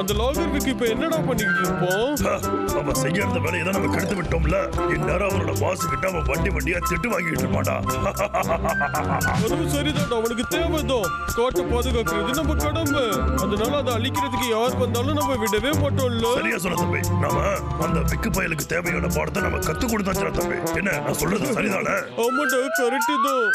அந்த லாகருக்கு இப்ப என்னடா பண்ணிக்கிட்டு இருப்போம்? அவன் செய்யறத வேலையை தான் நம்ம கெடுத்து விட்டோம்ல. இந்நேரம் அவனோட பாஸ் கிட்ட அவன் வண்டியா திட்டு வாங்கிட்டு இருப்பாடா. அதுவும் சரிதான், அவனுக்கு தேவைதான். காட்டை பாதுகாக்கிறது நம்ம கடமை. அதனால அதை அழிக்கிறதுக்கு யார் வந்தாலும் நம்ம விடவே மாட்டோம்ல. சரியா சொல்ல தம்பி. நாம அந்த விக்கு பயலுக்கு தேவையான பாடத்தை நம்ம கத்து கொடுத்தாச்சுடா தம்பி. என்ன நான் சொல்றது சரிதானே? ஆமாடா, கரெக்ட் தான்.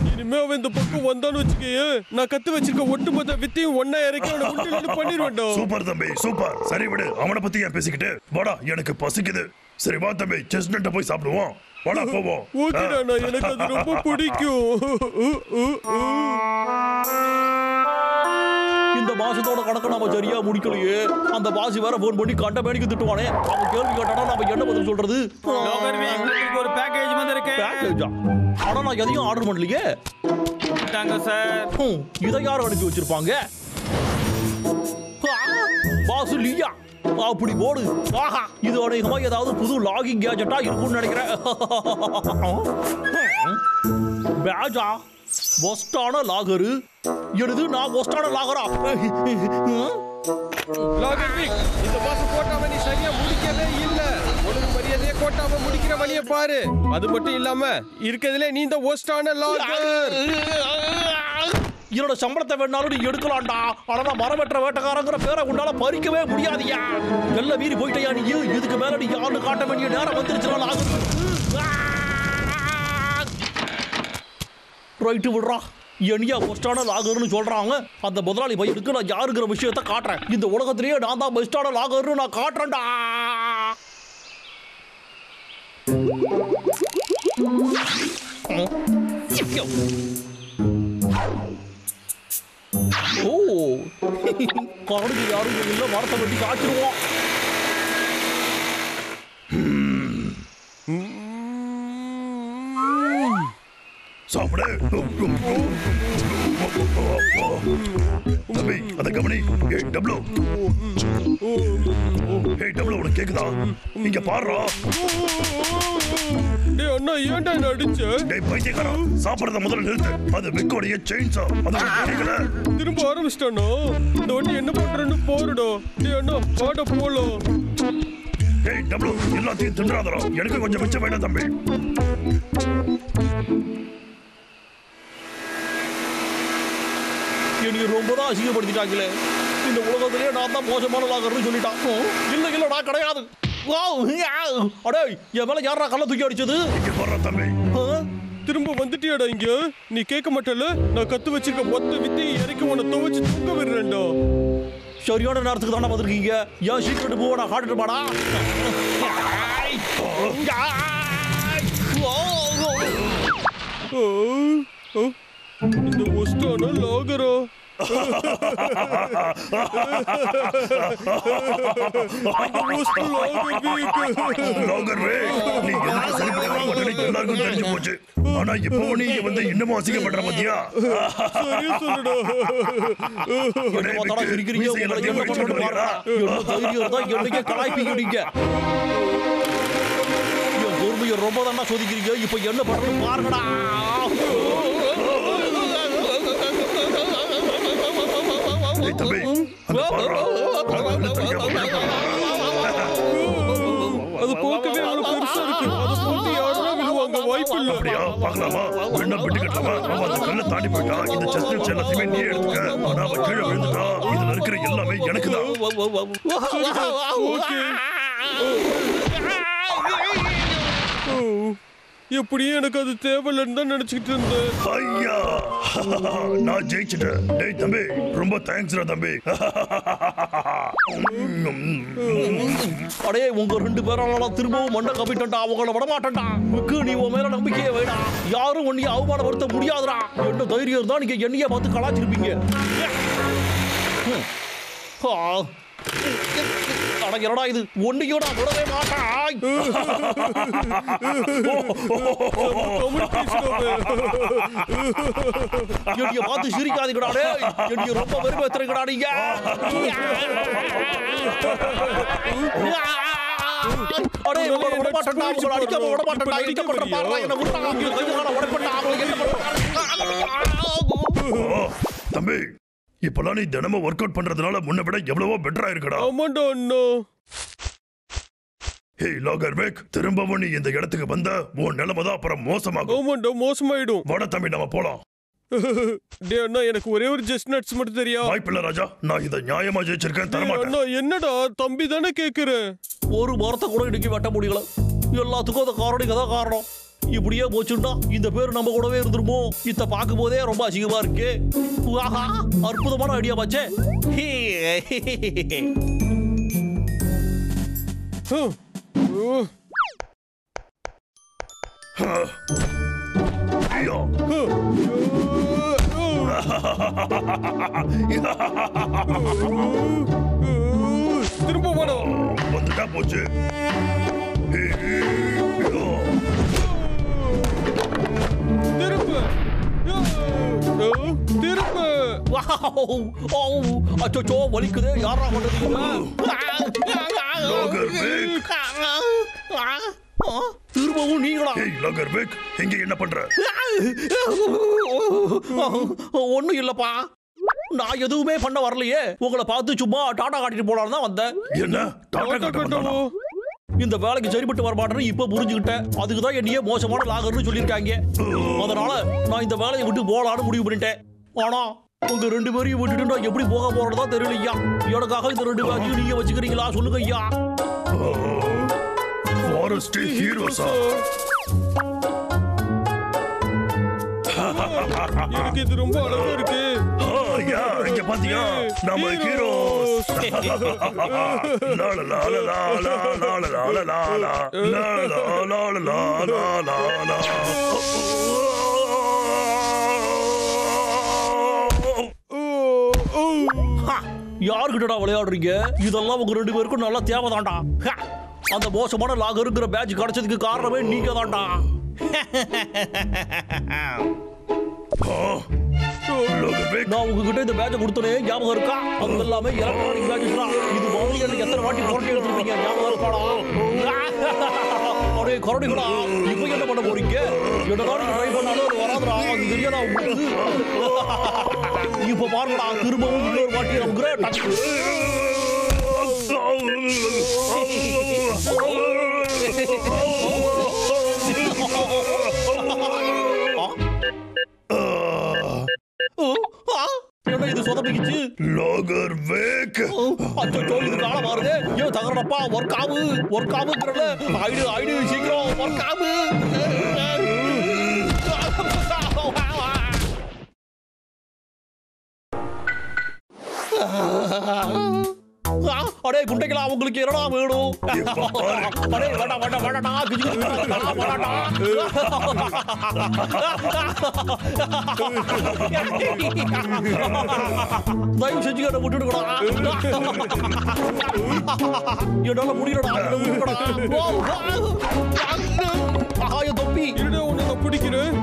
இனிமே அவன் இந்த பக்கம் வந்தான்னு வச்சுக்கயே, நான் கத்து வச்சிருக்க ஒட்டுமொத்த வித்தையும் ஒன்னா இறக்கி அவனை முட்டில பண்ணிடுவேன்டா. சூப்பர் தம்பி, சூப்பர். சரி விடு, அவனை பத்தி ஏன் பேசிக்கிட்டு? வாடா, எனக்கு பசிக்குது. சரி வா தம்பி, செஸ்னட்ட போய் சாப்பிடுவோம். வாடா போவோம். ஓகேடா, எனக்கு அது ரொம்ப பிடிக்கும். இந்த மாசத்தோட கணக்கு நாம சரியா முடிக்கலையே. அந்த பாசி வேற போன் பண்ணி கண்ட மேனிக்கு திட்டுவானே. அவன் கேள்வி கேட்டானா நம்ம என்ன பதில் சொல்றது? ஒரு பேக்கேஜ் வந்திருக்கு. பேக்கேஜா? ஆனா நான் எதையும் ஆர்டர் பண்ணலையே. சார் இதை யாரும் அனுப்பி வச்சிருப்பாங்க? பாசு லியா, அப்படி போடு. ஆஹா, இது அநேகமா ஏதாவது புது லாகிங் கேஜெட்டா இருக்கும்னு நினைக்கிறேன். பேஜா, ஒஸ்டான லாகரு. எழுது, நான் ஒஸ்டான லாகரா? இந்த மாசம் கோட்டாவை நீ சரியா முடிக்கவே இல்ல. ஒழுங்கு மரியாதையா கோட்டாவை முடிக்கிற வழிய பாரு. அது மட்டும் இல்லாம இருக்கிறதுல நீ இந்த ஒஸ்டான லாகர். என்னோட சம்பளத்தை வேணாலும் நீ எடுக்கலாம்டா. ஆனா நான் மரம் வெட்டுற வேட்டக்காரங்கிற பேரை உன்னால பறிக்கவே முடியாதியா. எல்லாம் மீறி போயிட்டையா நீ. இதுக்கு மேல நீ யாருன்னு காட்ட வேண்டிய நேரம் வந்துருச்சுனா ரைட்டு விடுறா. என்னையா பெஸ்டான லாகர்னு சொல்றாங்க. அந்த முதலாளி பையனுக்கு நான் யாருங்கிற விஷயத்த காட்டுறேன். இந்த உலகத்திலேயே நான் தான் பெஸ்டான லாகர்னு நான் காட்டுறேன்டா. ஓ, காடுக்கு யாரும் இல்லை, மரத்தை வெட்டி காய்ச்சிருவோம். சாப்பிடு தம்பி, அத கவனி. ஏய் டப்ளு, ஏய் டப்ளு, உனக்கு கேக்குதா? இங்க பாருடா. டேய் அண்ணா, ஏன்டா என்ன அடிச்ச? டேய் பைத்தியக்காரா, சாப்பிடுறத முதல்ல நிறுத்து. அது விக்கோடைய செயின்ஸா. அது கேக்கல. திரும்ப ஆரம்பிச்சிட்டானோ? இந்த வண்டி என்ன பண்றேன்னு போறடா. டேய் அண்ணா, பாட போலாம். ஏய் டப்ளு, எல்லாத்தையும் தின்றாதடா. எனக்கு கொஞ்சம் மிச்சம் வேண்டாம் தம்பி. என்னைய ரொம்ப தான் அசிங்கப்படுத்திட்டாங்களே. இந்த உலகத்திலேயே நான் தான் மோசமான லாகர்னு சொல்லிட்டான். இல்ல இல்ல, நான் கிடையாது. அடே, என் மேல யாரா கள்ள தூக்கி அடிச்சது? தம்பி, திரும்ப வந்துட்டியாடா இங்க? நீ கேட்க மாட்டல? நான் கத்து வச்சிருக்க மொத்த வித்தையை இறக்கி உன்னை துவச்சு தூக்க விடுறேன்டா. சரியான நேரத்துக்கு தானே வந்திருக்கீங்க. ஏன் சீக்கிரம் போக நான் காட்டுட்டு பாடா. இந்த ஒஸ்டான லாகரா? தெரிஞ்சு போச்சு. ஆனா இப்போ நீ வந்து இன்னமும் அசிங்கப்படுற பத்தியா? ரொம்ப தானே சோதிக்கிறீங்க. இப்ப என்ன பண்றது பாருங்கடா. தம்பி, அது போக்கவே அவ்வளவு பெருசா இருக்கு. அது போட்டு யாரும் விழுவாங்க, வாய்ப்பு இல்ல. அப்படியா? பார்க்கலாமா? வேணா பெட்டி கட்டலாமா? நம்ம அந்த கல்லை தாண்டி போயிட்டா இந்த செஸ்ட் எல்லாத்தையுமே நீ எடுத்துக்க. ஆனா அவ கீழே விழுந்துட்டா இதுல இருக்கிற எல்லாமே எனக்கு தான். எப்படியும் எனக்கு அது தேவையில்லைன்னு தான் நினைச்சுக்கிட்டு இருந்தேன். ஐயா, நான் ஜெயிச்சிட்டேன். டேய் தம்பி, ரொம்ப தேங்க்ஸ்டா தம்பி. அடே, உங்க ரெண்டு பேரால திரும்பவும் மண்டை கப்பிட்டா. அவங்கள விட மாட்டேன்டா. நீ உன் மேல நம்பிக்கையே வைடா. யாரும் உன்னைய அவமானப்படுத்த முடியாதுடா. என்ன தைரியம் தான் நீங்க என்னைய பார்த்து கலாச்சிருப்பீங்க. அடங்கடா, இது ஒன்னையோட விடவே மாட்டாய். என்னைய பார்த்து சிரிக்காதீங்கடா. என்னைய ரொம்ப வெறுப்பேத்துறீங்கடா நீங்க. அடே விட மாட்டேன்டா, உங்களை அடிக்காம விட மாட்டேன்டா, எங்க பண்ற பாருடா, என்ன விட்டா, கொஞ்சம் காலம் உடைப்பட்டா, அவங்க என்ன பண்றாங்க? தம்பி, இப்பெல்லாம் நீ தினமும் ஒர்க் அவுட் பண்றதுனால முன்ன விட எவ்வளவோ பெட்டரா இருக்கடா. ஆமாண்டா அண்ணா. ஹே லாகர்வேக், திரும்பவும் நீ இந்த இடத்துக்கு வந்த உன் நிலைமை தான் அப்புறம் மோசமாகும். ஆமாண்டா, மோசமாயிடும். வட தம்பி, நம்ம போலாம். டே அண்ணா, எனக்கு ஒரே ஒரு ஜஸ்ட் நட்ஸ் மட்டும் தெரியும். வாய்ப்பில்லை ராஜா, நான் இதை நியாயமா ஜெயிச்சிருக்கேன், தரமாட்டேன். அண்ணா என்னடா, தம்பி தானே கேக்குறேன். ஒரு வாரத்தை கூட இன்னைக்கு வெட்ட முடியல. எல்லாத்துக்கும் அந்த காரணம் தான் காரணம். இப்படியே போச்சுன்னா இந்த பேர் நம்ம கூடவே இருந்துருமோ? இத பார்க்கும் போதே ரொம்ப அசிங்கமா இருக்கு. ஆஹா, அற்புதமான ஐடியா பாச்சே. ஐயோ. திரும்ப போடும். வந்துட்டா போச்சு. திரும்ப திரும்ப. அச்சோ, வலிக்குது. யாரா பண்றீங்க? திரும்பவும் நீங்களா? லாகர்வேக், இங்க என்ன பண்ற? ஒண்ணும் இல்லப்பா, நான் எதுவுமே பண்ண வரலையே. உங்களை பார்த்து சும்மா டாடா காட்டிட்டு போலான்னு தான் வந்தேன். என்ன டாடா காட்டவா? இந்த வேலைக்கு சரிப்பட்டு வர மாட்டேன்னு இப்ப புரிஞ்சுக்கிட்டேன். அதுக்குதான் என்னையே மோசமான லாகர்னு சொல்லியிருக்காங்க. அதனால நான் இந்த வேலையை விட்டு போலான்னு முடிவு பண்ணிட்டேன். ஆனா உங்க 2 பேரையும் விட்டுட்டு நான் எப்படி போக போறதா தெரியலையா. எனக்காக இந்த 2 பேரையும் நீங்க வச்சுக்கிறீங்களா? சொல்லுங்க ஐயா. ஃபாரஸ்ட் ஹீரோஸா? எனக்கு இது ரொம்ப அழகா இருக்கு. இங்க பாத்தியா, நம்ம ஹீரோஸ். யாருக்கிட்டடா விளையாடுறீங்க? இதெல்லாம் உங்க 2 பேருக்கும் நல்லா தேவைதான்டா. அந்த மோசமான லாகருங்கிற பேட்ச் கிடைச்சதுக்கு காரணமே நீங்க தான்டா. நான் உங்ககிட்ட இந்த பேட்சை கொடுத்தனே ஞாபகம் இருக்கா? அது எல்லாமே எலக்ட்ரானிக் பேட்சஸ் தான். இது மாதிரி எனக்கு எத்தனை வாட்டி போட்டு எடுத்துருக்கீங்க, ஞாபகம் இருக்காடா? அப்படியே கரடிகளா, இப்போ என்ன பண்ண போறீங்க? என்னடா நீங்க ட்ரை பண்ணாலும் அது வராதுடா, அது தெரியாதா உங்களுக்கு? இப்போ பாருங்கடா, திரும்பவும் இன்னொரு வாட்டி நமக்கு என்ன இது சொதப்பிக்கிச்சு? லாகர்வேக், அச்சோ, இது கால மாறுது. ஏன் தகரப்பா, ஒர்க் ஆகுங்கிறல. ஐடு சீக்கிரம் ஒர்க் ஆகு. அடே குண்டைகளா, உங்களுக்கு என்னடா வேணும்? அடே வேண்டாடா. தயவு செஞ்சு என்ன விட்டுடுங்கடா. என்னால முடியலடா. தொப்பி உன்னை நான் பிடிக்கிறேன்.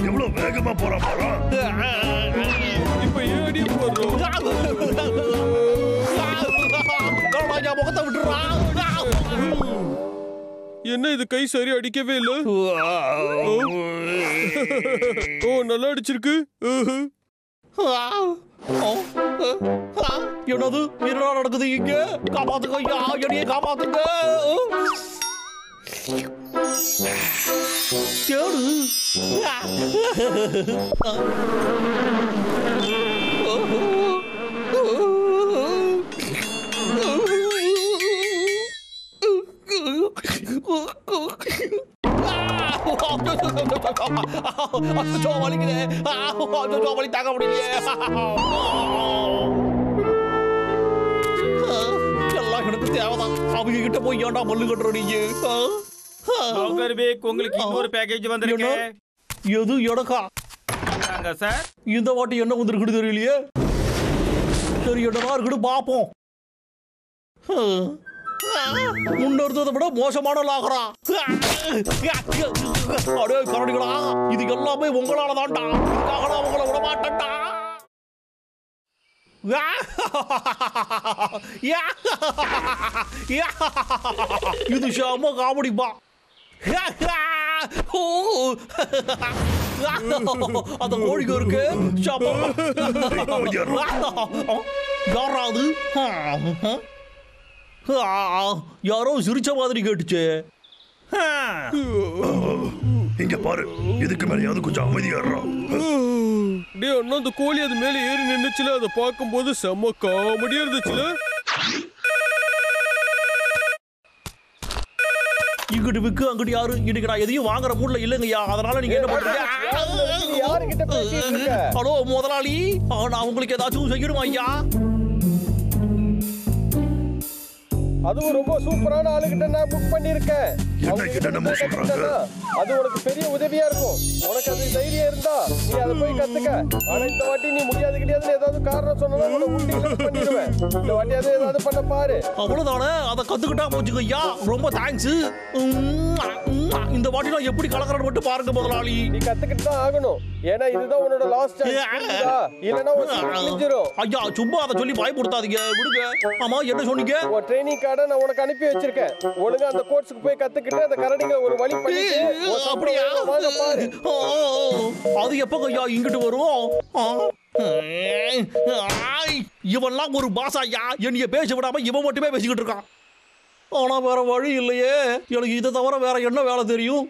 எவ்வளவு வேகமா போறா பாரா. இப்ப ஏடி போறோம். முகத்தை விட்டுறா. என்ன இது, கை சரி அடிக்கவே இல்ல. ஓ, நல்லா அடிச்சிருக்கு. என்னது என்ன நடக்குது இங்க? காப்பாத்துங்க ஐயா, என்னையே காப்பாத்துங்க. தேடு. வலிக்குது. வலி தாங்க முடியலையே. எல்லாம் எனக்கு தேவைதான். அவங்க கிட்ட போய் ஏன்டா மல்லு கட்டுற நீங்க? லாகர்வேக், உங்களுக்கு இன்னொரு பேக்கேஜ் வந்திருக்கு. எது எனக்கா? சார், இந்த வாட்டி என்ன வந்திருக்குன்னு தெரியலையே. சரி, என்னடா இருக்குன்னு பாப்போம். முன்ன இருந்ததை விட மோசமான லாகரா. அடே கரடிகளா, இது எல்லாமே உங்களால தான்டா. இதுக்காக நான் உங்களை விட மாட்டேன்டா. இது செம காமெடிப்பா. அந்த கோழிக்கு இருக்கு யாராவது யாரோ சிரிச்ச மாதிரி கேட்டுச்சு. இங்க பாரு, இதுக்கு மேலேயாவது கொஞ்சம் அமைதியாடுறா. டேய் அண்ணா, அந்த கோழி அது மேல ஏறி நின்னுச்சுல, அதை பார்க்கும்போது செம்ம காமெடியா இருந்துச்சுல. இங்கிட்டு விக்கு அங்கிட்டு யாரு. இன்னைக்கு நான் எதையும் வாங்குற மூட்ல இல்லைங்கய்யா. அதனால நீங்க என்ன பண்றீங்க? ஹலோ முதலாளி, நான் உங்களுக்கு ஏதாச்சும் செய்யணுமா ஐயா? அதுவும் ரொம்ப சூப்பரான ஆளுகிட்ட நான் புக் பண்ணிருக்கேன். என்னென்னமோ சொல்றாங்க. அது உனக்கு பெரிய உதவியா இருக்கும். உனக்கு அது தைரியம் இருந்தா நீ அதை போய் கத்துக்க. ஆனா இந்த வாட்டி நீ முடியாது கிடையாதுன்னு ஏதாவது காரணம் சொன்னா உன்னை உண்டியில பண்ணிடுவேன். இந்த வாட்டி ஏதாவது பண்ண பாரு. அவ்வளவுதானே, அதை கத்துக்கிட்டா போச்சுங்க ஐயா. ரொம்ப தேங்க்ஸ். இந்த வாட்டி நான் எப்படி கலக்கறேன்னு மட்டும் பாருங்க முதலாளி. நீ கத்துக்கிட்டு தான் ஆகணும். ஏன்னா இதுதான் உன்னோட லாஸ்ட் சான்ஸ். இல்லனா முடிஞ்சிரும். ஐயா சும்மா அதை சொல்லி பயப்படுத்தாதீங்க, விடுங்க. ஆமா என்ன சொன்னீங்க? உன் ட்ரெய்னிங் கார்டை நான் உனக்கு அனுப்பி வச்சிருக்கேன். ஒழுங்கா அந்த கோர்ஸ்க்கு போய் கத்துக்கிட்டு அந்த கரடிங்க ஒரு வழி பண்ணிட்டு அப்படியா? வாங்க பாரு. அது எப்ப ஐயா இங்கிட்டு வரும்? இவன்லாம் ஒரு பாஸ் ஐயா. என்னைய பேச விடாம இவன் மட்டுமே பேசிக்கிட்டு இருக்கான். ஆனா வேற வழி இல்லையே. எனக்கு இதை தவிர வேற என்ன வேலை தெரியும்?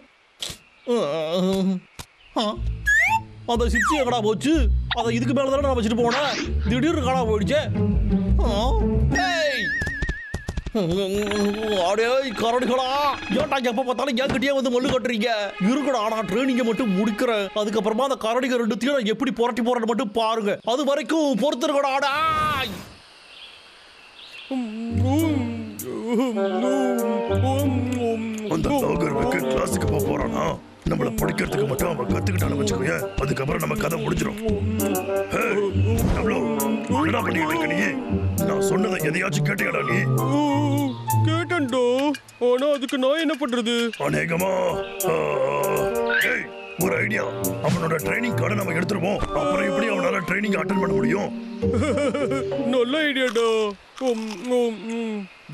அந்த சிப்ஸ் எங்கடா போச்சு? அதை இதுக்கு மேல தானே நான் வச்சுட்டு போனேன். திடீர்னு காணா போயிடுச்சே. அடே கரடிகளா, ஏன்டா எப்ப பார்த்தாலும் என்கிட்டயே வந்து மல்லு கட்டுறீங்க? இருக்குடா, நான் ட்ரெயினிங்கை மட்டும் முடிக்கிறேன். அதுக்கப்புறமா அந்த கரடிகள் ரெண்டுத்தையும் நான் எப்படி புரட்டி போறேன்னு மட்டும் பாருங்க. அது வரைக்கும் பொறுத்துருக்கடா. அந்த லாகர்வுக்கு கிளாஸுக்கு போக போறானா? நம்மள படிக்கிறதுக்கு மட்டும் அவன் கத்துக்கிட்டான்னு வச்சுக்கோங்க. அதுக்கப்புறம் நம்ம கதை முடிஞ்சிடும். என்ன பண்ணிட்டு இருக்க நீ? நான் சொன்னதை எதையாச்சும் கேட்டியாடா நீ? கேட்டோ. ஆனா அதுக்கு நான் என்ன பண்றது? அநேகமா ஒரு ஐடியா. அவனோட ட்ரைனிங் கார்டை நம்ம எடுத்துருவோம். அப்புறம் எப்படி அவனால ட்ரைனிங் அட்டெண்ட் பண்ண முடியும்? நல்ல ஐடியாடா.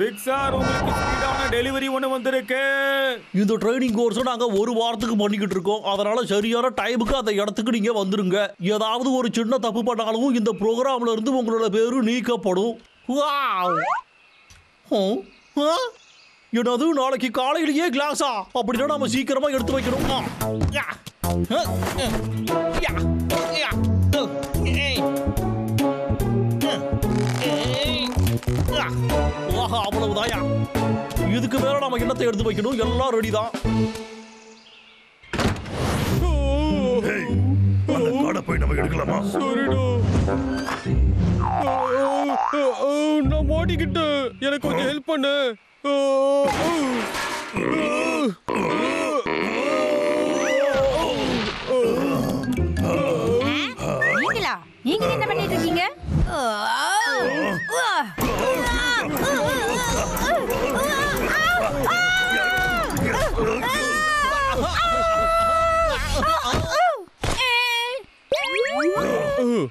பிக் சார், உங்களுக்கு ஸ்பீடான டெலிவரி ஒன்று வந்திருக்கு. இந்த ட்ரைனிங் கோர்ஸ் நாங்க ஒரு வாரத்துக்கு பண்ணிக்கிட்டு இருக்கோம். அதனால சரியான டைமுக்கு அந்த இடத்துக்கு நீங்க வந்துருங்க. ஏதாவது ஒரு சின்ன தப்பு பண்ணாலும் இந்த ப்ரோக்ராம்ல இருந்து உங்களோட பேரு நீக்கப்படும். என்னது, நாளைக்கு காலையிலேயே கிளாஸா? அப்படின்னா நாம சீக்கிரமா எடுத்து வைக்கணும். அவ்வளவுதாயா? இதுக்கு மேல நாம என்னத்தை எடுத்து வைக்கணும்? எல்லாம் ரெடி தான். அந்த கார்டை போய் நம்ம எடுக்கலாமா? சரிடா. நான் மாட்டிக்கிட்டேன். எனக்கு கொஞ்சம் ஹெல்ப் பண்ணு. நீங்களா? நீங்க என்ன பண்ணிட்டு இருக்கீங்க?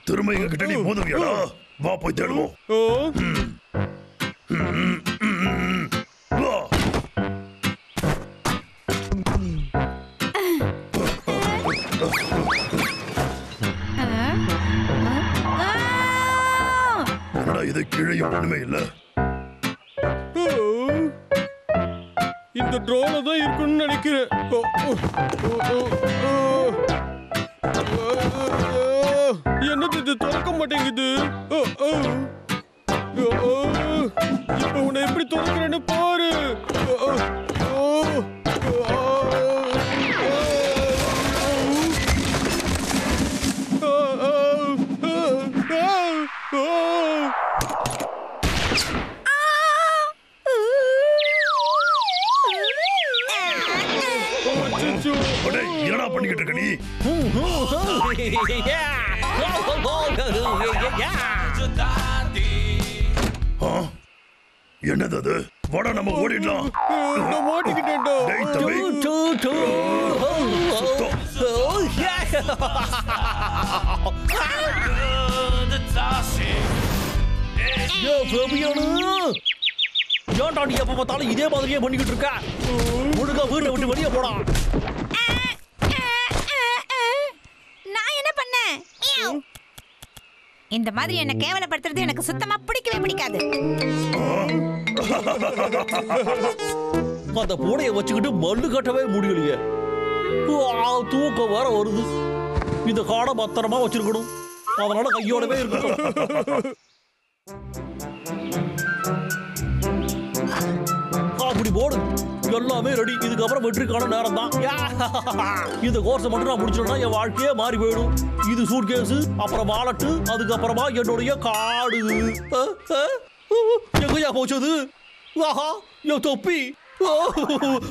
திரும்ப எங்க கிட்ட நீ மோதுவியாடா? வா போய் தேடுவோம். என்னடா இது, கீழே ஒண்ணுமே இல்ல. இந்த ட்ரோல தான் இருக்குன்னு நினைக்கிறேன். என்னது இது திறக்க மாட்டேங்குது? இப்ப உன்னை எப்படி திறக்கிறேன்னு பாரு. என்னடா பண்ணிக்கிட்டு இருக்க நீ? என்னது அது? வாடா நம்ம ஓடிடலாம். நான் ஓட்டிக்கிட்டேன்டா. டேய் தம்பி. சுத்தம். ஏன்டா நீ எப்ப பார்த்தாலும் இதே மாதிரியே பண்ணிக்கிட்டு இருக்க? ஒழுங்கா வீட்டை விட்டு வெளியே போடா. நான் என்ன பண்ணேன்? இந்த மாதிரி என்ன கேவலப்படுத்துறது எனக்கு சுத்தமா பிடிக்கவே பிடிக்காது. அந்த பூனைய வச்சுக்கிட்டு மல்லு கட்டவே முடியலையே. தூக்கம் வேற வருது. இந்த காடை பத்திரமா வச்சிருக்கணும். அதனால கையோடவே இருக்கணும். அப்படி போடு. எல்லாமே ரெடி. இதுக்கப்புறம் வெற்றிக்கான நேரம் தான். இந்த கோர்ஸை மட்டும் நான் முடிச்சோம்னா என் வாழ்க்கையே மாறி போயிடும். இது சூட் கேஸ், அப்புறம் வாலெட்டு, அதுக்கப்புறமா என்னுடைய காடு. எங்கயா போச்சது? ஆஹா, என் தொப்பி.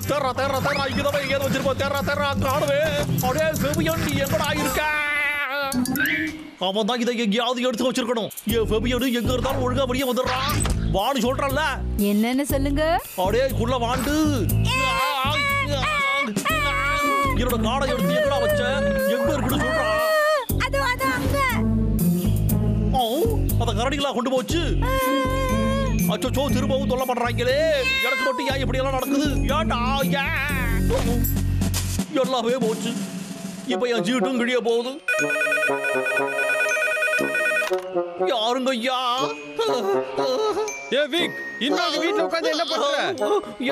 தெர்றா தெர்றா தெர்றா, இங்கதான் எங்கேயாவது வச்சிருப்போம். தெர்றா தெர்றா, காணுவே. அப்படியே ஃபெபியன், நீ எங்கடா இருக்க? அவன் தான் இதை எங்கேயாவது எடுத்து வச்சிருக்கணும். என் ஃபெபியன் எங்க இருந்தாலும் ஒழுங்கா வெளியே வந்துடுறான். வான்னு சொல்றல. என்னன்னு சொல்லுங்க. அப்படியே குள்ள வாண்டு. என்னோட காடை எடுத்து எங்கடா வச்ச? எங்க இருக்குன்னு சொல்றான். அது அங்க. அத கரடிகளா கொண்டு போச்சு. அச்சோ, திரும்பவும் தொல்லை பண்றாங்களே. எனக்கு மட்டும் ஏன் இப்படி எல்லாம் நடக்குது? ஏன்டா எல்லாமே போச்சு. இப்ப என் ஜீட்டும் கிழிய போகுது. யாருங்க ஐயா? ஏ விக், இன்னொரு வீட்ல உட்கார்ந்து என்ன பண்ற?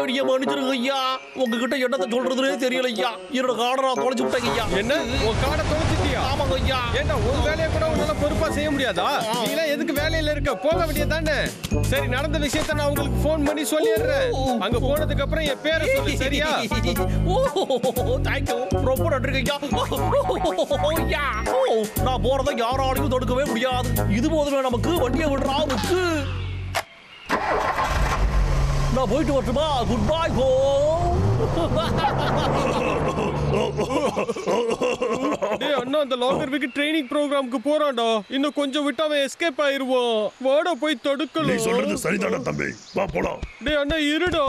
ஏடிய மன்னிச்சிருங்க ஐயா. உங்ககிட்ட என்னத்த சொல்றதுனே தெரியல ஐயா. என்னோட காடை நான் தொலைச்சு விட்டேங்க ஐயா. என்ன, உன் காடை தொலைச்சிட்டியா? ஆமாங்க ஐயா. ஏண்டா ஒரு வேலையை கூட உன்னால பொறுப்பா செய்ய முடியாதா? நீங்க எதுக்கு வேலையில இருக்க? போக வேண்டியதானே. சரி, நடந்த விஷயத்தை நான் உங்களுக்கு ஃபோன் பண்ணி சொல்லிடுறேன். அங்க போனதுக்கு அப்புறம் என் பேரை சொல்லு, சரியா? தேங்க் யூ, ரொம்ப நன்றி ஐயா. நான் போறதை யாராலையும் தடுக்கவே முடியாது. இது போதுமே நமக்கு. வண்டியை விடுறா முக்கு. நான் போயிட்டு வரட்டுமா? குட் பை ஹோ. டேய் அண்ணா, அந்த லாங்கர் வீக் ட்ரெய்னிங் ப்ரோகிராம்க்கு போறான்டா. இன்னும் கொஞ்சம் விட்டு அவன் எஸ்கேப் ஆயிருவான். வாடா போய் தடுக்கலாம். நீ சொல்றது சரிதானா தம்பி? வா போலாம். டேய் அண்ணா, இருடா.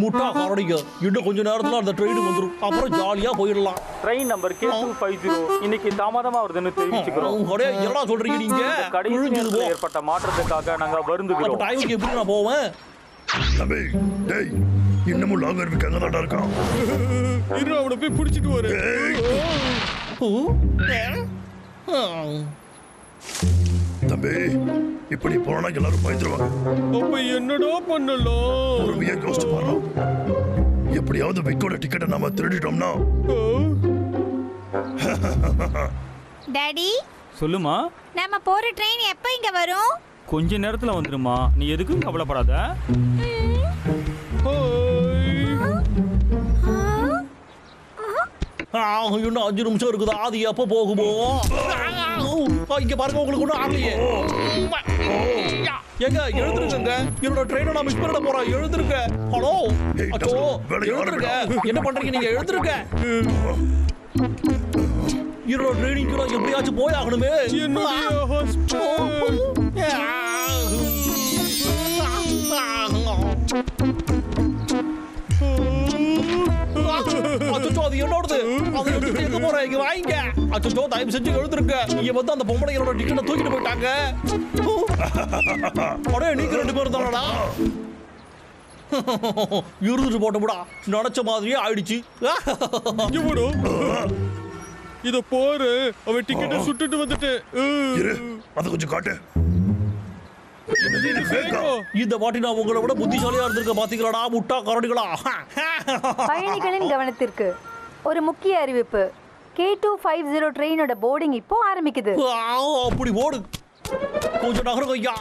முட்டா கரடிங்க. இன்னும் கொஞ்ச நேரத்துல அந்த ட்ரெயின் வந்துடும். அப்புறம் ஜாலியா போயிடலாம். ட்ரெயின் நம்பர் K250 இன்னைக்கு தாமதமா வருதுன்னு தெரிவிச்சுக்கிறோம். என்னடா சொல்றீங்க நீங்க? கடைசி நேரத்தில் ஏற்பட்ட மாற்றத்துக்காக நாங்க வருந்துகிறோம். டைமுக்கு எப்படி நான் போவேன்? தம்பி, டேய், இன்னமும் லாங்கர் வீக் அங்கதான்டா இருக்கான். இரு, அவனை போய் பிடிச்சிட்டு வரு. தம்பி, இப்படி போனா எல்லாரும் பயந்துருவாங்க. அப்ப என்னடா பண்ணலாம்? பொறுமையா யோசிச்சு பாரு. எப்படியாவது விக்கோட டிக்கெட்டை நாம திருடிட்டோம்னா. டாடி, சொல்லுமா. நாம போற ட்ரெயின் எப்ப இங்க வரும்? கொஞ்ச நேரத்துல வந்துருமா. நீ எதுக்கும் கவலைப்படாத. இன்னும் 5 நிமிஷம் இருக்குதா? அது எப்ப போகுமோ? இங்க பாருங்க, உங்களுக்கு ஒன்றும் ஆகலையே. எங்க எழுந்துருங்க. என்னோட ட்ரெயினை நான் மிஸ் பண்ணிட போறேன். எழுந்துருங்க. ஹலோ, அச்சோ, எழுந்துருங்க. என்ன பண்றீங்க நீங்க? எழுந்துருங்க. என்னோட ட்ரெயினிங்க்கு நான் எப்படியாச்சும் போய் ஆகணுமே. அச்சோ, அது என்னோடது. அதை எடுத்துட்டு எங்க போறேன்? இங்க வாங்க. அச்சோ, தயவு செஞ்சு எழுந்துருங்க. இங்க வந்து அந்த பொம்பளைங்களோட டிக்கெட்டை தூக்கிட்டு போயிட்டாங்க. அடே, நீங்க 2 பேரும் தானடா? இருந்துட்டு போட்டோம்டா. நினைச்ச மாதிரியே ஆயிடுச்சு. இத போரு. அவன் டிக்கெட்டை சுட்டுட்டு வந்துட்டு. அதை கொஞ்சம் காட்டு. இந்த வாட்டி நான் உங்களை விட புத்திசாலியா இருந்திருக்க. பாத்தீங்களாடா முட்டா கரடிகளா? பயணிகளின் கவனத்திற்கு ஒரு முக்கிய அறிவிப்பு. K250 ட்ரெயினோட போர்டிங் இப்போ ஆரம்பிக்குது. அப்படி ஓடு. கொஞ்சம் நகருங்க ஐயா.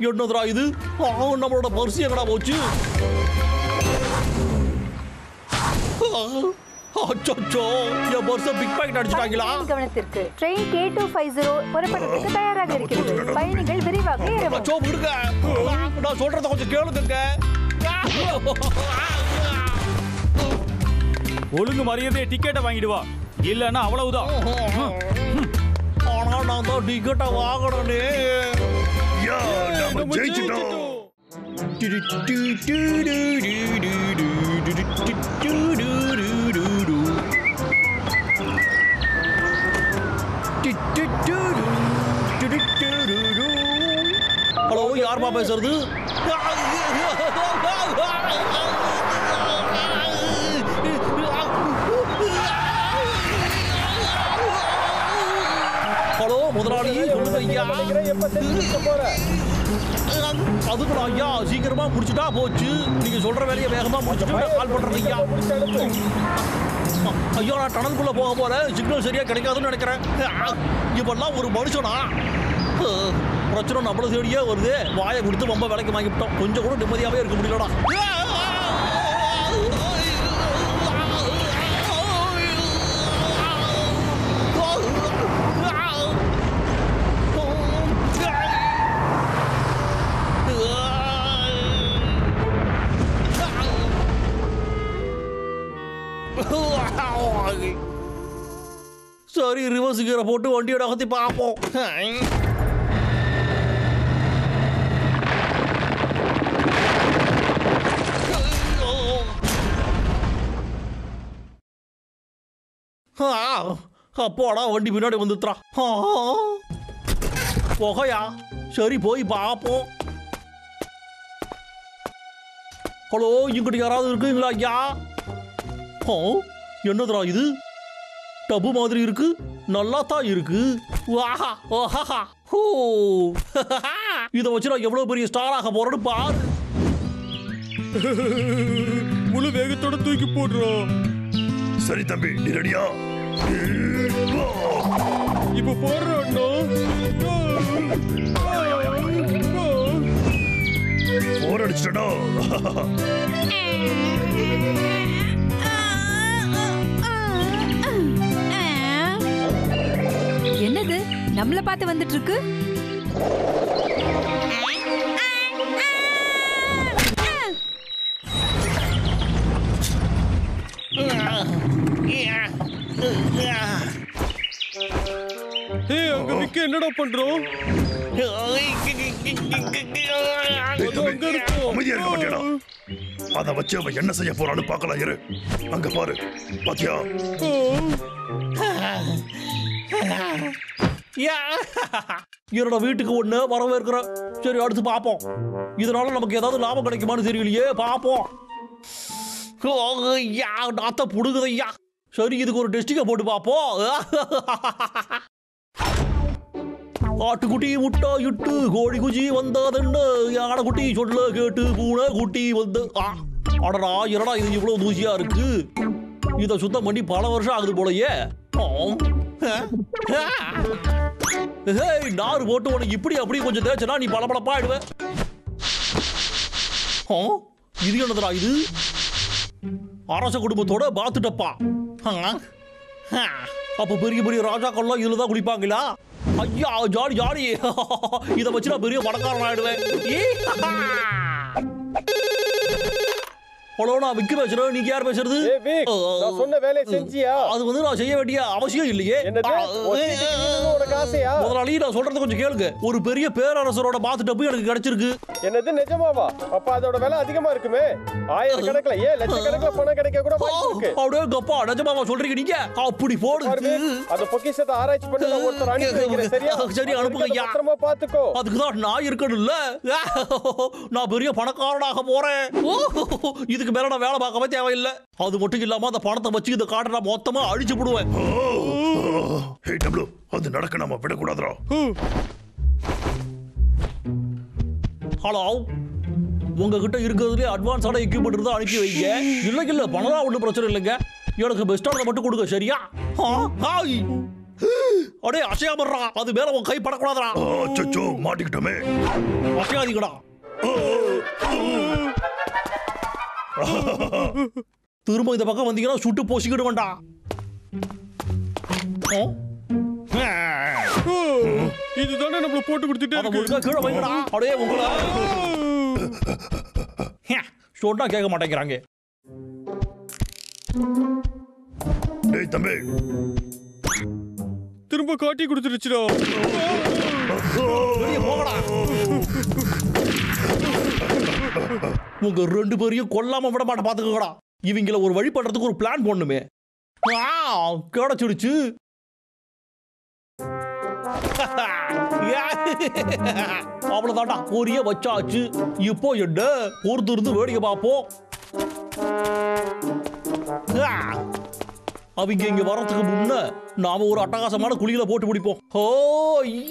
என்னதுடா இது? நம்மளோட பரிசு எங்கடா போச்சு? அச்சோ, என் பர்ஸை பிக் பாக்கெட் அடிச்சிட்டாங்களா? கவனத்திற்கு ட்ரெயின் K250 புறப்படுறதுக்கு தயாராக இருக்கிறது. பயணிகள் விரைவாக ஏறவும். அச்சோ, விடுங்க. நான் சொல்றத கொஞ்சம் கேளுங்க. ஒழுங்கு மரியாதையை டிக்கெட்டை வாங்கிட்டு வா, இல்லைன்னா அவ்வளவுதான். ஆனா நான் தான் டிக்கெட்டை வாங்கணும்னே. யா நாம ஜெயிச்சிட்டோம். ஹலோ, யாருப்பா பேசுறது? ஹலோ முதலாளி, சொல்லுங்க ஐயா. எப்ப செஞ்சு போற? அதுக்கு நான் ஐயா சீக்கிரமா முடிச்சுட்டா போச்சு. நீங்க சொல்ற வேலையை வேகமா முடிச்சுட்டு கால் பண்றேன் ஐயா. ஐயா நான் டனலுக்குள்ள போக போறேன், சிக்னல் சரியா கிடைக்காதுன்னு நினைக்கிறேன். இப்பெல்லாம் ஒரு மனுஷனா? பிரச்சனை நம்மள தேடியே வருது. வாயை கொடுத்து ரொம்ப விலைக்கு வாங்கிவிட்டோம். கொஞ்சம் கூட நிம்மதியாவே இருக்க முடியலடா. சரி, ரிவர்ஸ் கியரை போட்டு வண்டியோட அகத்தி பார்ப்போம். அப்போடா வண்டி பின்னாடி வந்துத்ரா. புகையா? சரி போய் பார்ப்போம். ஹலோ, இங்கிட்ட யாராவது இருக்குங்களா ஐயா? என்னதுரா இது? டபு மாதிரி இருக்கு. நல்லா தான் இருக்கு. இதை வச்சு நான் எவ்வளவு பெரிய ஸ்டார் ஆக போறேன்னு பாரு. முழு வேகத்தோட தூக்கி போடுறோம். சரி தம்பி, நீ ரெடியா? இப்ப போடுறோம். போர் அடிச்சிட்டா. என்னது நம்மள பார்த்து வந்துட்டு இருக்கு? அங்க நிக்க என்னடா பண்றோம்? அமைதியா இருக்க மாட்டேடா. அதை வச்சு அவன் என்ன செய்ய போறான்னு பார்க்கலாம். இரு, அங்க பாரு. பாத்தியா? என்னோட வீட்டுக்கு ஒண்ணு வரவேற்கிற. சரி, அடுத்து பாப்போம். இதனால நமக்கு ஏதாவது லாபம் கிடைக்குமான்னு தெரியலையே. பாப்போம். நாத்த புடுகுதையா. சரி, இதுக்கு ஒரு டெஸ்டிங்க போட்டு பாப்போம். ஆட்டுக்குட்டி முட்டா இட்டு கோழி குஜி வந்ததுன்னு யானை குட்டி சொல்ல கேட்டு பூனை குட்டி வந்து. அடடா, என்னடா இது இவ்வளவு தூசியா இருக்கு? இதை சுத்தம் பண்ணி பல வருஷம் ஆகுது போலயே. நாறு போட்டு உனக்கு இப்படி அப்படி கொஞ்சம் தேய்ச்சனா நீ பளபளப்பா ஆயிடுவ. இது என்னதுடா இது? அரச குடும்பத்தோட பாத்துட்டப்பா. அப்ப பெரிய பெரிய ராஜாக்கள்லாம் இதுல தான் குளிப்பாங்களா? ஐயா, ஜாலி ஜாலி. இதை வச்சு நான் பெரிய பணக்காரன் ஆயிடுவேன். ஹலோ, நான் விக்கி பேசுறேன். நீங்க யார் பேசுறது? நான் சொன்ன வேலையை செஞ்சியா? அது வந்து நான் செய்ய வேண்டிய அவசியம் இல்லையே. உனக்கு ஆசையா? முதலாளி, நான் சொல்றது கொஞ்சம் கேளுங்க. ஒரு பெரிய பேரரசரோட பாத்து டப்பு எனக்கு கிடைச்சிருக்கு. என்னது, நிஜமாவா? அப்ப அதோட விலை அதிகமா இருக்குமே. ஆயிரக்கணக்கில், லட்சக்கணக்கில் பணம் கிடைக்க கூட வாய்ப்பு இருக்கு. அப்படியே கப்பா, நிஜமாவா சொல்றீங்க நீங்க? அப்படி போடு. அந்த பொக்கிஷத்தை ஆராய்ச்சி பண்ணி நான் ஒருத்தர் அனுப்பி வைக்கிறேன். சரியா? சரி, அனுப்புங்க ஐயா. பத்திரமா பாத்துக்கோ. அதுக்குதான் நான் இருக்கணும்ல. நான் பெரிய பணக்காரனாக போறேன். இதுக்கு மேல நான் வேலை பார்க்கவே தேவையில்லை. அது மட்டும் இல்லாம அந்த பணத்தை வச்சு இந்த காட்டை நான் மொத்தமா அழிச்சு போடுவேன். ஹே டப்ளு, அது நடக்க நாம விடக்கூடாதுடா. ஹலோ, உங்ககிட்ட இருக்கிறதுலே அட்வான்ஸான எக்யூப்மெண்ட் இருந்தா அனுப்பி வைங்க. இல்ல பணம் ஒன்றும் பிரச்சனை இல்லைங்க. எனக்கு பெஸ்டானதை மட்டும் கொடுங்க. சரியா? அடே, அசையாமறா. அது மேல உன் கை படக்கூடாதுடா. அச்சச்சோ, மாட்டிக்கிட்டோமே. அசையாதீங்கடா. திரும்ப இந்த பக்கம் வந்தீங்கன்னா சுட்டு போசிக்கிட்டு வேண்டாம். இதுதானே நம்மள போட்டு கொடுத்துட்டே இருக்கு. கீழே வைங்கடா. அடே, உங்களை சொன்னா கேட்க மாட்டேங்கிறாங்க. டேய் தம்பி, திரும்ப காட்டி கொடுத்துருச்சுடா. வெளிய போங்கடா. உங்க 2 பேரையும் கொல்லாம விட மாட்டேன் பாத்துக்கோடா. இவங்கள ஒரு வழி பண்றதுக்கு ஒரு பிளான் போடணுமே. கிடைச்சிடுச்சு. அவ்வளவுதான்டா, பொரிய வச்சாச்சு. இப்போ என்ன பொறுத்து இருந்து வேடிக்கை பார்ப்போம். அவங்க இங்க வரதுக்கு முன்ன நாம ஒரு அட்டகாசமான குழியில போட்டு பிடிப்போம். ஓ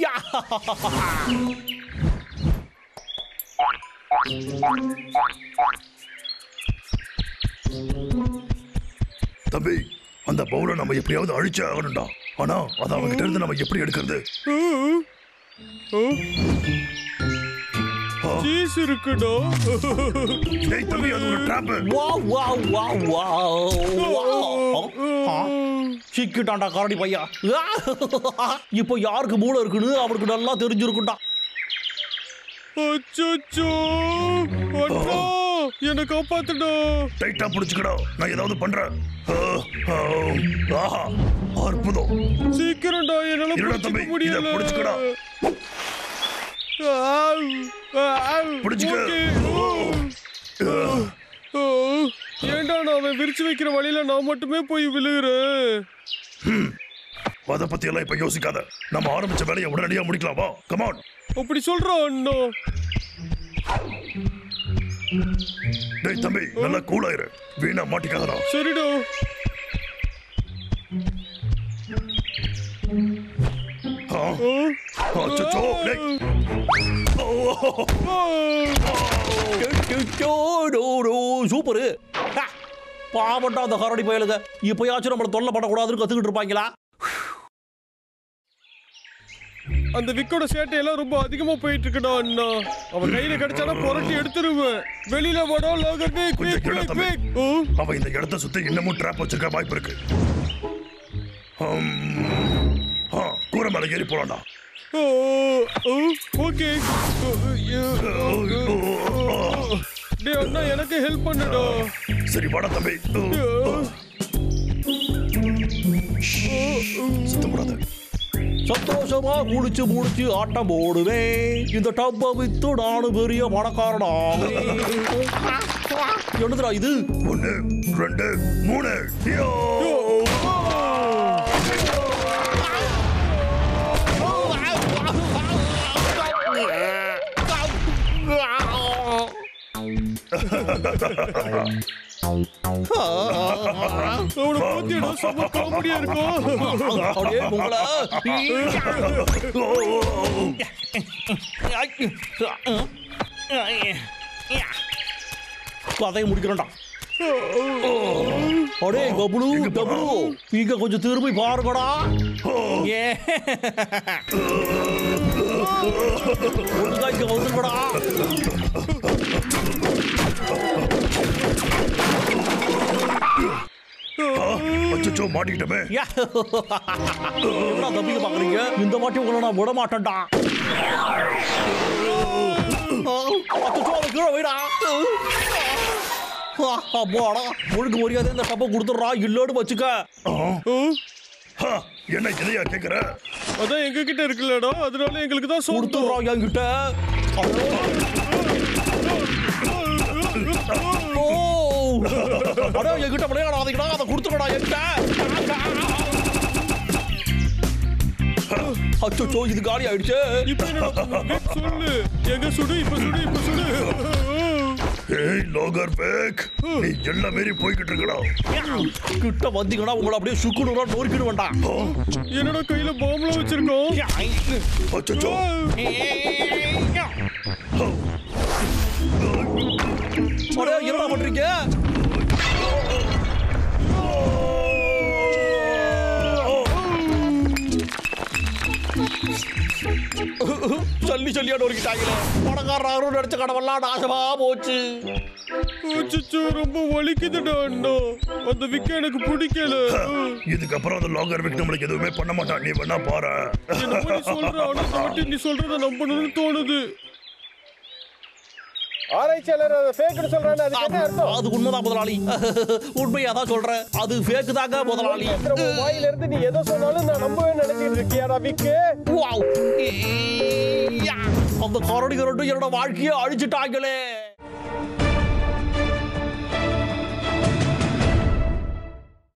யா! தம்பி, அந்த பவுலை நம்ம எப்படியாவது அழிச்சே ஆகணும்டா. ஆனா அதை அவங்ககிட்ட இருந்து நம்ம எப்படி எடுக்கிறது? சீஸ் இருக்குடா. டேய் தம்பி, அது ஒரு trap. Wow wow wow wow. சிக்கிட்டான்டா கரடி பையா. இப்போ யாருக்கு மூளை இருக்குன்னு அவனுக்கு நல்லா தெரிஞ்சிருக்கும்டா. அச்சச்சோ, அண்ணா என்ன காப்பாத்துடா. டைட்டா புடிச்சுக்கடா, நான் ஏதாவது பண்றேன். ஆஹா, அற்புதம். சீக்கிரம்டா, என்னால இருடா தம்பி, புடிச்சுக்க இதை முடியல. புடிச்சுக்கடா. புடிச்சுக்க. ஏண்டா நான் அவன் விரிச்சு வைக்கிற வழியில நான் மட்டுமே போய் விழுகிறேன். அத பத்தி எல்லாம் இப்ப யோசிக்காத. நம்ம ஆரம்பிச்ச வேலையை உடனடியா முடிக்கலாம். வா, கம் ஆன். அப்படி சொல்றான் அண்ணா. டேய் தம்பி, நல்லா கூலாயிரு. வீணா மாட்டிக்காதடா. சரிடா. அச்சச்சோ, டேய். சூப்பரு. பாவண்டா அந்த கரடி பயலுங்க. இப்பயாச்சும் நம்மள தொல்லை பண்ணக்கூடாதுன்னு கத்துக்கிட்டு இருப்பாங்களா? அந்த விக்கோட சேட்டை எல்லாம் ரொம்ப அதிகமா போயிட்டு இருக்குடா அண்ணா. அவன் கையில கிடைச்சானா புரட்டி எடுத்துருவேன். வெளியில வாடா லாகர் வேக் கொஞ்சம் வேக் கீழே வேக் தம்பி. வேக். அவன் இந்த இடத்தை சுத்தி இன்னமும் ட்ராப் வச்சிருக்க வாய்ப்பு இருக்கு. கூரை மேல ஏறி போலாம்டா. ஓகே. டேய் அண்ணா, எனக்கு ஹெல்ப் பண்ணுடா. சரி வாடா தம்பி. சுத்தப்படாத. சந்தோஷமா குளிச்சு முடிச்சு ஆட்டம் போடுவேன். இந்த டப்ப வித்து நானு பெரிய பணக்காரனா. என்னதுடா இது? 1 2 3. அவனை பாத்தியடா, செம்ம காமெடியா இருக்கும். அப்படியே உங்களா கதையை முடிக்கிறோம்டா. அடே கபுலு கபுலு, இங்க கொஞ்சம் திரும்பி பாருங்கடா. இங்க வந்துருக்கடா. அச்சச்சோ, மாட்டிக்கிட்டமே. என்ன தம்பிக்க பாக்குறீங்க? இந்த வாட்டி உங்களை நான் விட மாட்டேன்டா. அச்சச்சோ, அவன் கீழே வைடா. அப்பாடா, முழுக்க முடியாத இந்த டப்பை கொடுத்துட்றா. இல்லோடு வச்சுக்க. என்ன இதையா கேக்குற? அதான் எங்க கிட்ட இருக்குல்லடா, அதனால எங்களுக்கு தான் கொடுத்துட்றா என்கிட்ட. அடா, என்கிட்ட விளையாடாதீங்கடா, அதை கொடுத்துடா என்கிட்ட. அச்சோ, இது காலி ஆயிடுச்சு. இப்ப என்ன சொல்லு? எங்க சுடு, இப்ப சுடு, இப்ப சுடு. ஏய் லாகர் வேக், நீ எல்லாம் மீறி போய்கிட்டு இருக்கடா. கிட்ட வந்தீங்கன்னா உங்களை அப்படியே சுக்குனூரா நொறுக்கிடு வேண்டாம். என்னடா கையில பாம்புல வச்சிருக்கோம். அச்சச்சோ, என்ன பண்றீங்க? சொல்லி சொல்லியா நொறுக்கிட்டாங்களே. பணக்காரரும் நடிச்ச கடவெல்லாம் நாசமா போச்சு. அச்சச்சோ, ரொம்ப வலிக்குதுடா அண்ணா. அந்த விக்க எனக்கு பிடிக்கல. இதுக்கப்புறம் அந்த லாகர் வேக் நம்மளுக்கு எதுவுமே பண்ண மாட்டான். நீ வேணா பாரு. என்ன சொல்ற? ஆனா இந்த வாட்டி நீ சொல்றத நம்பணும்னு தோணுது. ஆராய்ச்சியாளர் அதை ஃபேக்னு சொல்றானே அதுக்கு என்ன அர்த்தம்? அது உண்மைதான் முதலாளி. உண்மையா தான் சொல்றேன். அது ஃபேக் தாங்க முதலாளி. வாயில இருந்து நீ எதை சொன்னாலும் நான் நம்பவே நினைச்சிட்டு இருக்கியாடா விக்கு? வாவ். அந்த கரடி கரண்டு என்னோட வாழ்க்கையை அழிச்சிட்டாங்களே.